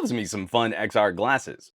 loves me some fun XR glasses.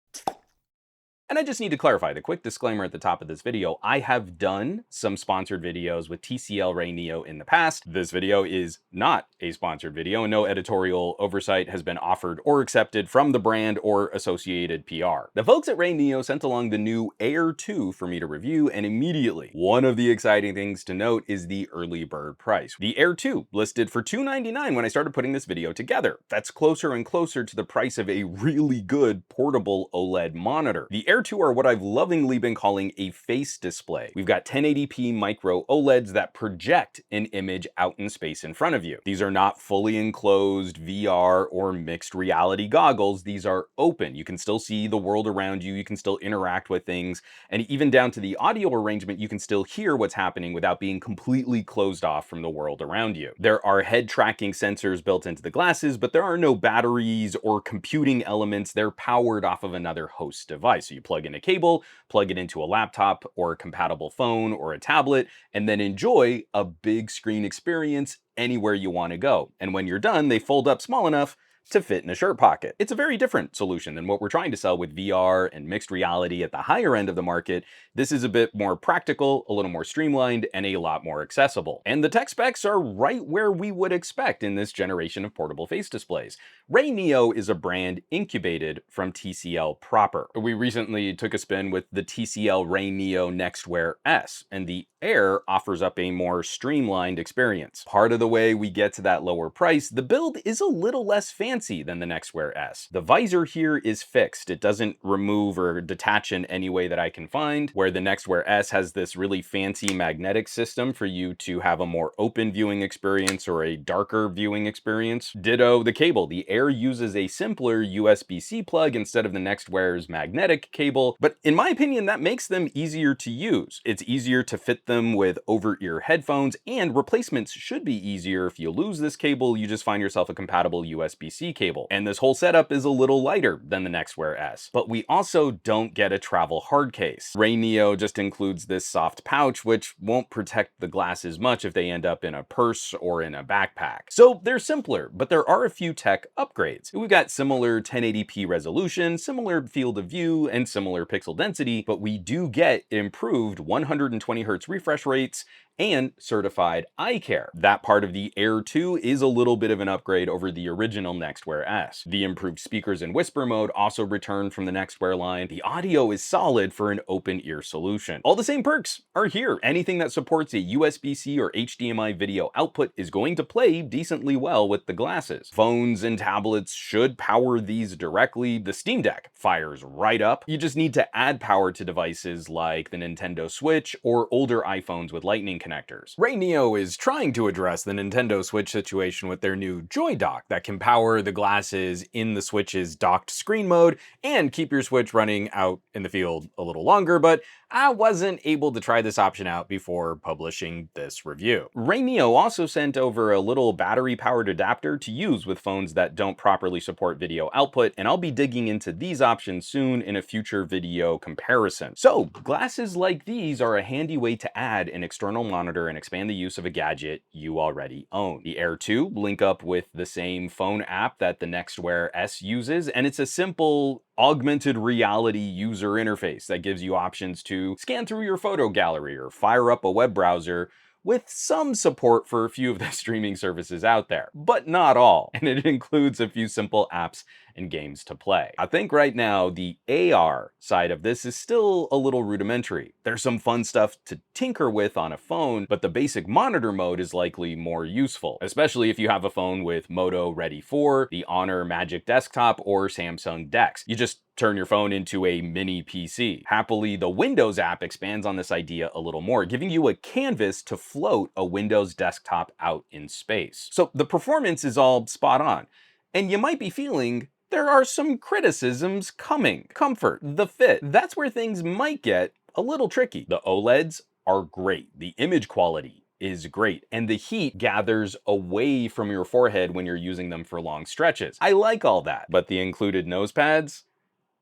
And I just need to clarify the quick disclaimer at the top of this video. I have done some sponsored videos with TCL RayNeo in the past. This video is not a sponsored video, and no editorial oversight has been offered or accepted from the brand or associated PR. The folks at RayNeo sent along the new Air 2 for me to review, and immediately, one of the exciting things to note is the early bird price. The Air 2 listed for $299 when I started putting this video together. That's closer and closer to the price of a really good portable OLED monitor. The Air 2 are what I've lovingly been calling a face display. We've got 1080p micro OLEDs that project an image out in space in front of you. These are not fully enclosed VR or mixed reality goggles. These are open. You can still see the world around you. You can still interact with things. And even down to the audio arrangement, you can still hear what's happening without being completely closed off from the world around you. There are head tracking sensors built into the glasses, but there are no batteries or computing elements. They're powered off of another host device. So you plug in a cable, plug it into a laptop or a compatible phone or a tablet, and then enjoy a big screen experience anywhere you want to go. And when you're done, they fold up small enough to fit in a shirt pocket. It's a very different solution than what we're trying to sell with VR and mixed reality at the higher end of the market. This is a bit more practical, a little more streamlined, and a lot more accessible. And the tech specs are right where we would expect in this generation of portable face displays. RayNeo is a brand incubated from TCL proper. We recently took a spin with the TCL RayNeo NextWear S, and the Air offers up a more streamlined experience. Part of the way we get to that lower price, the build is a little less fancy than the NextWear S. The visor here is fixed. It doesn't remove or detach in any way that I can find, where the NextWear S has this really fancy magnetic system for you to have a more open viewing experience or a darker viewing experience. Ditto the cable. The Air uses a simpler USB-C plug instead of the NextWear's magnetic cable, but in my opinion, that makes them easier to use. It's easier to fit them with over-ear headphones, and replacements should be easier. If you lose this cable, you just find yourself a compatible USB-C cable. And this whole setup is a little lighter than the NextWear S. But we also don't get a travel hard case. RayNeo just includes this soft pouch, which won't protect the glasses much if they end up in a purse or in a backpack. So they're simpler, but there are a few tech upgrades. We've got similar 1080p resolution, similar field of view, and similar pixel density, but we do get improved 120 Hz refresh rates and certified eye care. That part of the Air 2 is a little bit of an upgrade over the original NextWear S. The improved speakers and whisper mode also returned from the NextWear line. The audio is solid for an open ear solution. All the same perks are here. Anything that supports a USB-C or HDMI video output is going to play decently well with the glasses. Phones and tablets should power these directly. The Steam Deck fires right up. You just need to add power to devices like the Nintendo Switch or older iPhones with Lightning connectors. RayNeo is trying to address the Nintendo Switch situation with their new Joy Dock that can power the glasses in the Switch's docked screen mode and keep your Switch running out in the field a little longer, but I wasn't able to try this option out before publishing this review. RayNeo also sent over a little battery-powered adapter to use with phones that don't properly support video output, and I'll be digging into these options soon in a future video comparison. So, glasses like these are a handy way to add an external monitor and expand the use of a gadget you already own. The Air 2 link up with the same phone app that the NextWear S uses, and it's a simple augmented reality user interface that gives you options to scan through your photo gallery or fire up a web browser, with some support for a few of the streaming services out there, but not all. And it includes a few simple apps and games to play. I think right now the AR side of this is still a little rudimentary. There's some fun stuff to tinker with on a phone, but the basic monitor mode is likely more useful, especially if you have a phone with Moto Ready 4, the Honor Magic Desktop, or Samsung DeX. You just turn your phone into a mini PC. Happily, the Windows app expands on this idea a little more, giving you a canvas to float a Windows desktop out in space. So the performance is all spot on. And you might be feeling, there are some criticisms coming. Comfort, the fit, that's where things might get a little tricky. The OLEDs are great. The image quality is great, and the heat gathers away from your forehead when you're using them for long stretches. I like all that, but the included nose pads,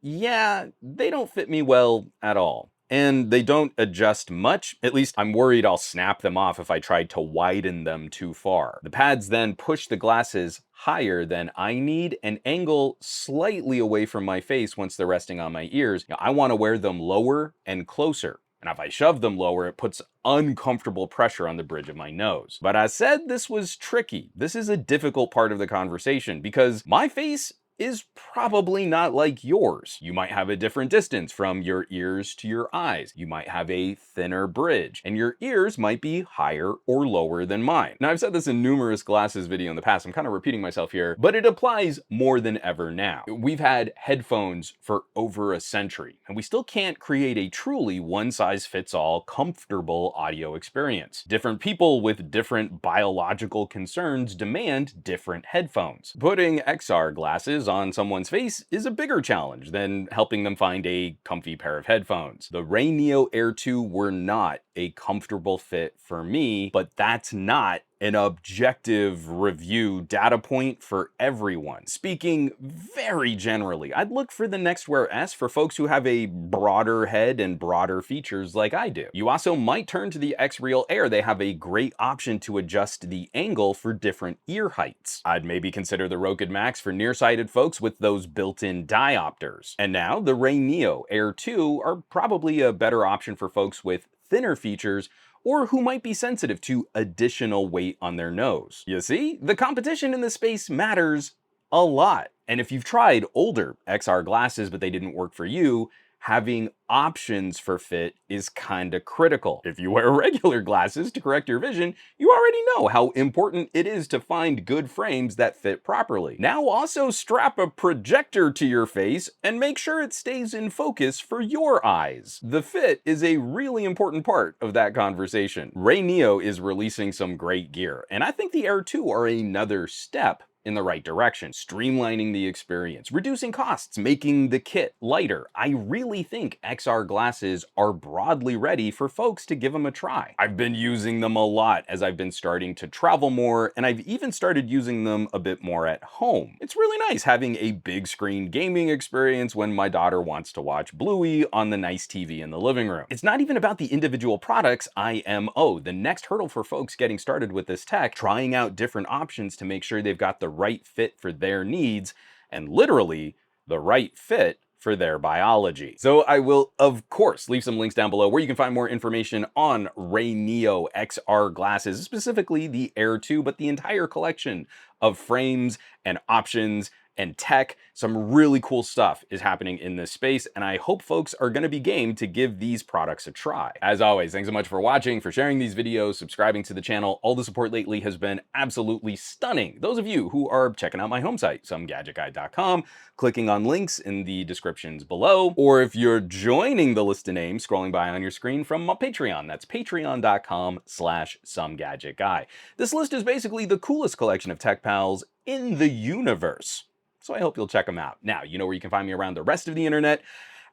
yeah, they don't fit me well at all. and they don't adjust much. At least I'm worried I'll snap them off if I tried to widen them too far. The pads then push the glasses higher than I need and angle slightly away from my face once they're resting on my ears. I want to wear them lower and closer. And if I shove them lower, it puts uncomfortable pressure on the bridge of my nose. But I said this was tricky. This is a difficult part of the conversation because my face is probably not like yours. You might have a different distance from your ears to your eyes. You might have a thinner bridge, and your ears might be higher or lower than mine. Now, I've said this in numerous glasses video in the past. I'm kind of repeating myself here, but it applies more than ever now. We've had headphones for over a century, and we still can't create a truly one-size-fits-all comfortable audio experience. Different people with different biological concerns demand different headphones. Putting XR glasses on someone's face is a bigger challenge than helping them find a comfy pair of headphones. The RayNeo Air 2 were not a comfortable fit for me, but that's not an objective review data point for everyone. Speaking very generally, I'd look for the Next Wear S for folks who have a broader head and broader features like I do. You also might turn to the X Real Air. They have a great option to adjust the angle for different ear heights. I'd maybe consider the Rokid Max for nearsighted folks with those built-in diopters. And now the RayNeo Air 2 are probably a better option for folks with thinner features or who might be sensitive to additional weight on their nose. You see, the competition in this space matters a lot. And if you've tried older XR glasses but they didn't work for you, having options for fit is kinda critical. If you wear regular glasses to correct your vision, you already know how important it is to find good frames that fit properly. Now also strap a projector to your face and make sure it stays in focus for your eyes. The fit is a really important part of that conversation. RayNeo is releasing some great gear, and I think the Air 2 are another step in the right direction, streamlining the experience, reducing costs, making the kit lighter. I really think XR glasses are broadly ready for folks to give them a try. I've been using them a lot as I've been starting to travel more, and I've even started using them a bit more at home. It's really nice having a big screen gaming experience when my daughter wants to watch Bluey on the nice TV in the living room. It's not even about the individual products, IMO. The next hurdle for folks getting started with this tech, trying out different options to make sure they've got the right fit for their needs, and literally the right fit for their biology. So I will, of course, leave some links down below where you can find more information on RayNeo XR glasses, specifically the Air 2, but the entire collection of frames and options and tech. Some really cool stuff is happening in this space, and I hope folks are going to be game to give these products a try. As always, thanks so much for watching, for sharing these videos, subscribing to the channel. All the support lately has been absolutely stunning. Those of you who are checking out my home site, SomeGadgetGuy.com, clicking on links in the descriptions below, or if you're joining the list of names scrolling by on your screen from my Patreon, that's patreon.com/SomeGadgetGuy. This list is basically the coolest collection of tech pals in the universe. So I hope you'll check them out. Now, you know where you can find me around the rest of the internet,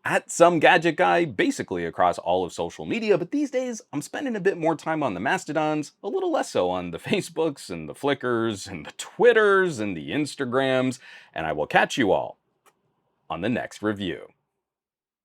at SomeGadgetGuy, basically across all of social media, but these days I'm spending a bit more time on the Mastodons, a little less so on the Facebooks and the Flickrs and the Twitters and the Instagrams, and I will catch you all on the next review.